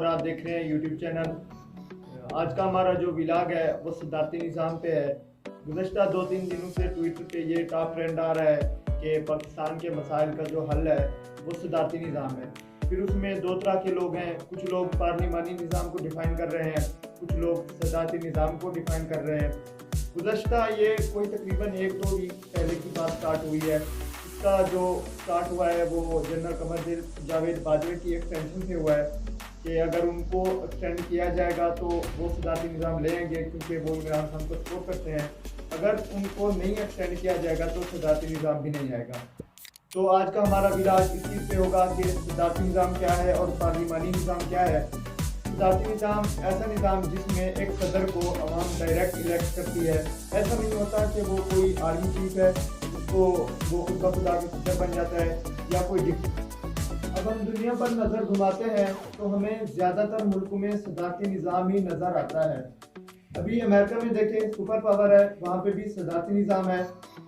और आप देख रहे हैं यूट्यूब चैनल। आज का हमारा जो व्लॉग है वो सदारती निज़ाम पे है। गुज़श्ता 2-3 दिनों से ट्विटर पे ये टॉप ट्रेंड आ रहा है कि पाकिस्तान के मसाइल का जो हल है वो सदारती निज़ाम है। फिर उसमें दो तरह के लोग हैं, कुछ लोग पार्लिमानी निज़ाम को डिफ़ाइन कर रहे हैं, कुछ लोग सदारती निज़ाम को डिफ़ाइन कर रहे हैं। गुज़श्ता ये कोई तकरीबन 1-2 वीक पहले की बात स्टार्ट हुई है। इसका जो स्टार्ट हुआ है वो जनरल कमर जावेद बाजवा की एक्सटेंशन से हुआ है कि अगर उनको एक्सटेंड किया जाएगा तो वो सदारती निज़ाम लेंगे क्योंकि वो इमरान खान को सपोर्ट करते हैं। अगर उनको नहीं एक्सटेंड किया जाएगा तो सदारती निज़ाम भी नहीं आएगा। तो आज का हमारा विलाज इस चीज़ पे होगा कि सदारती निज़ाम क्या है और पार्लिमानी निज़ाम क्या है। सदारती निज़ाम ऐसा निज़ाम जिसमें एक सदर को अवाम डायरेक्ट इलेक्ट करती है। ऐसा नहीं होता कि वो कोई आर्मी चीफ है उसको वो खुद ब खुद आगे सदर बन जाता है या कोई डिप्टी। अब हम दुनिया पर नज़र घुमाते हैं तो हमें ज़्यादातर मुल्कों में सदारती निज़ाम ही नज़र आता है। अभी अमेरिका में देखें सुपर पावर है, वहाँ पे भी सदारती निज़ाम है।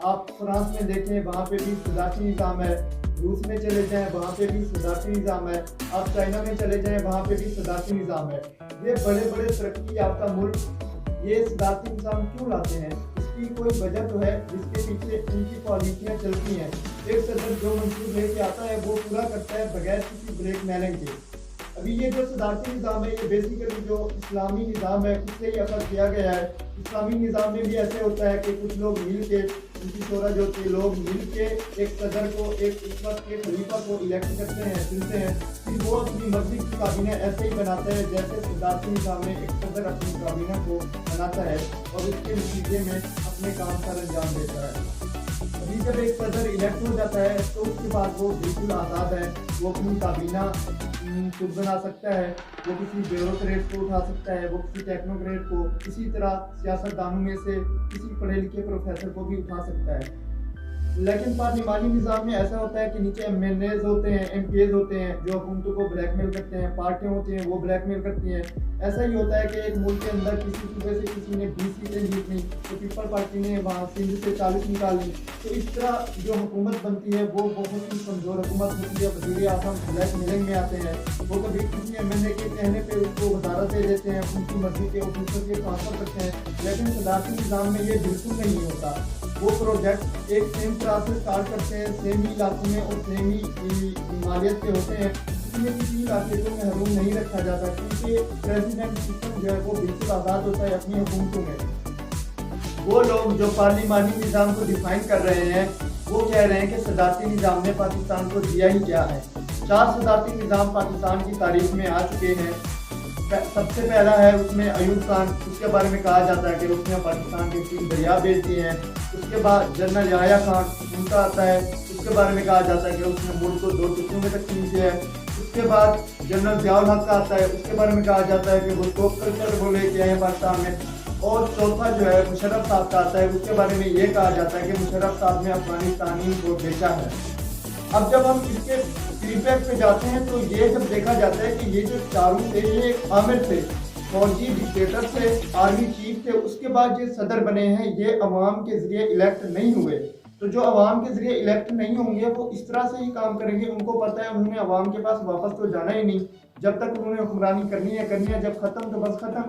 आप फ्रांस में देखें वहाँ पे भी सदारती निज़ाम है। रूस में चले जाएं वहाँ पे भी सदारती निज़ाम है। आप चाइना में चले जाएं वहाँ पे भी सदारती निज़ाम है। ये बड़े बड़े तरक्की याफ्ता मुल्क ये सदारती निज़ाम क्यों लाते हैं? इसकी कोई वजह तो है जिसके पीछे इनकी पॉलिसियाँ चलती हैं। एक सदर जो मंसूब लेके आता है वो पूरा करता है बगैर किसी ब्रेक मेलिंग के। अभी ये जो सदारती निज़ाम है ये बेसिकली जो इस्लामी निज़ाम है उससे ही अखज़ किया गया है। इस्लामी निज़ाम में भी ऐसे होता है कि कुछ लोग मिल के उनकी शोरा जो होती है लोग मिल के एक सदर को एक उस वक्त के खलीफा को इलेक्ट करते हैं, चुनते हैं। फिर वो अपनी मर्जी की काबीना ऐसे ही बनाते हैं जैसे सदारती निज़ाम में एक सदर अपनी काबीना को बनाता है और उसके नतीजे में अपने काम का अंजाम देता है। अभी जब एक सदर इलेक्ट हो जाता है तो उसके बाद वो बिल्कुल आज़ाद है। वो अपनी काबीना खुद बना सकता है, वो किसी ब्यूरोक्रेट को उठा सकता है, वो किसी टेक्नोक्रेट को, इसी तरह सियासतदानों में से किसी पढ़े लिखे प्रोफेसर को भी उठा सकता है। लेकिन पार्लिमानी निज़ाम में ऐसा होता है कि नीचे एमएनएज होते हैं, एमपीएज होते हैं जो हुकूमतों को ब्लैकमेल करते हैं, पार्टियां होती हैं वो ब्लैकमेल करती हैं। ऐसा ही होता है कि एक मुल्क के अंदर किसी सूबे से किसी ने 20 सीटें जीतनी तो पीपल पार्टी ने वहाँ सिंध से 40 निकाल ली। तो इस तरह जो हुकूमत बनती है वो बहुत ही कमज़ोर हुकूमत होती है। वज़ीर आज़म ब्लैकमेलिंग में आते हैं, वो कभी किसी एमएनए के कहने पर उसको वजारत दे देते हैं, उनकी मर्जी के ऑफिसर के ट्रांसफ़र करते हैं। लेकिन सदारती निज़ाम में ये बिल्कुल नहीं होता। वो प्रोजेक्ट एक सेम तरह से स्टार्ट करते हैं, सेम ही इलाकों में और सेम ही मालियत के होते हैं। इसमें किसी इलाके को महरूम नहीं रखा जाता क्योंकि प्रेसिडेंट सिस्टम जो है वो बिल्कुल आज़ाद होता है अपनी हुकूमतों में। वो लोग जो पार्लिमानी निज़ाम को डिफाइन कर रहे हैं वो कह रहे हैं कि सदारती निज़ाम ने पाकिस्तान को दिया ही क्या है। 4 सदारती निज़ाम पाकिस्तान की तारीख में आ चुके हैं। सबसे पहला है उसमें अयूब खान, उसके बारे में कहा जाता है कि उसने पाकिस्तान के 3 दरिया बेच दिए हैं। उसके बाद जनरल याह्या खान उनका आता है, उसके बारे में कहा जाता है कि उसने मुल्क को 2 टुकड़ों में तकसीम किया है। उसके बाद जनरल ज़ियाउल हक का आता है, उसके बारे में कहा जाता है कि वो टॉप कल्चर वो लेके आए हैं पाकिस्तान में। और चौथा जो है मुशर्रफ साहब का आता है, उसके बारे में ये कहा जाता है कि मुशर्रफ साहब ने अफगानिस्तानी को बेचा है। अब जब हम इसके फीडबैक पे जाते हैं तो ये जब देखा जाता है कि ये जो चारों थे ये एक आमिर थे, फौजी डिक्टेटर थे, आर्मी चीफ थे, उसके बाद ये सदर बने हैं, ये अवाम के ज़रिए इलेक्ट नहीं हुए। तो जो अवाम के ज़रिए इलेक्ट नहीं होंगे वो इस तरह से ही काम करेंगे। उनको पता है उन्होंने अवाम के पास वापस तो जाना ही नहीं, जब तक उन्होंने हुक्मरानी करनी है, जब ख़त्म तो बस ख़त्म।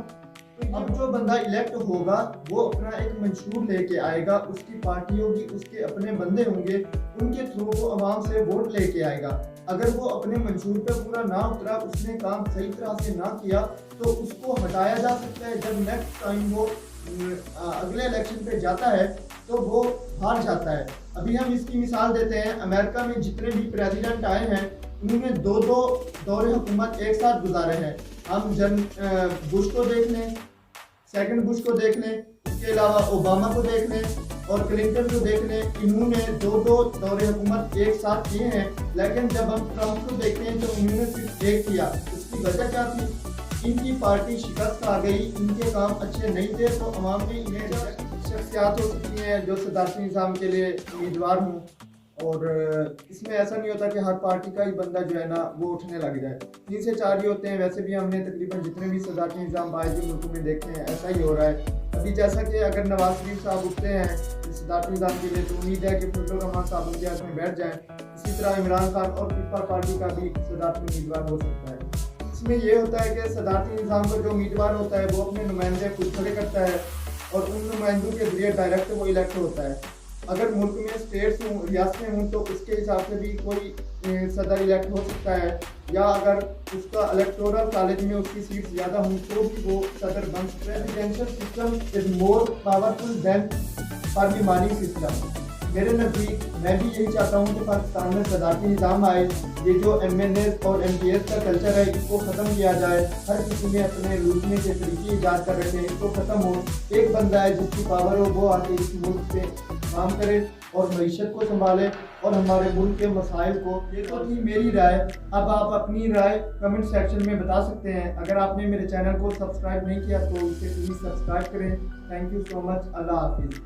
तो अब जो बंदा इलेक्ट होगा वो अपना एक मंशूर लेके आएगा, उसकी पार्टी होगी, उसके अपने बंदे होंगे, उनके थ्रू वो अवाम से वोट लेके आएगा। अगर वो अपने मंशूर पे पूरा ना उतरा, उसने काम सही तरह से ना किया तो उसको हटाया जा सकता है। जब नेक्स्ट टाइम वो अगले इलेक्शन पे जाता है तो वो हार जाता है। अभी हम इसकी मिसाल देते हैं, अमेरिका में जितने भी प्रेसिडेंट आए हैं उन्होंने 2-2 दौरे हुकूमत एक साथ गुजारे हैं। हम बुश को देख लें, सेकंड बुश को देख लें, इसके अलावा ओबामा को देख लें और क्लिंटन को देख लें। इन्होंने 2-2 दौरे हुकूमत एक साथ किए हैं। लेकिन जब हम ट्रंप को देखते हैं तो उन्होंने सिर्फ एक किया। उसकी वजह क्या थी? इनकी पार्टी शिकस्त खा गई, इनके काम अच्छे नहीं थे तो अवाम ने इन्हें शख्सियात हो सकती हैं जो सदारती निज़ाम के लिए उम्मीदवार हों। और इसमें ऐसा नहीं होता कि हर पार्टी का ही बंदा जो है ना वो उठने लग जाए। 3 से 4 ही होते हैं। वैसे भी हमने तकरीबन जितने भी सदारती निज़ाम बाहर के मुल्कों में देखे हैं ऐसा ही हो रहा है। अभी जैसा कि अगर नवाज शरीफ साहब उठते हैं सदारती निज़ाम के लिए तो उम्मीद है कि फजल रहमान साहब उनके हाथ में बैठ जाएँ। इसी तरह इमरान खान और पीपल पार्टी का भी सदारती उम्मीदवार हो सकता है। इसमें ये होता है कि सदारती निज़ाम का जो उम्मीदवार होता है वो अपने नुमाइंदे खुद खड़े करता है और उन नुमाइंदों के जरिए डायरेक्ट वो इलेक्ट होता है। अगर मुल्क में स्टेट्स हों, रियासतें हों, तो उसके हिसाब से भी कोई सदर इलेक्ट हो सकता है, या अगर उसका इलेक्टोरल कॉलेज में उसकी सीट ज़्यादा हों तो भी वो सदर बन सकता है। Presidential system is more powerful than parliamentary system. मेरे नज़दीक मैं भी यही चाहता हूँ कि पाकिस्तान में सदारती निज़ाम आए। ये जो MNA और MPs का कल्चर है इसको ख़त्म किया जाए। हर किसी में अपने लूटने के तरीके ईजाद कर रहे थे, इसको ख़त्म हो। एक बंदा है जिसकी पावर हो वो आके इस मुल्क पे काम करे और मईशत को संभाले और हमारे मुल्क के मसाइल को। ये तो थी मेरी राय। अब आप अपनी राय कमेंट सेक्शन में बता सकते हैं। अगर आपने मेरे चैनल को सब्सक्राइब नहीं किया तो इसे प्लीज़ सब्सक्राइब करें। Thank you so much. अल्लाह हाफिज़।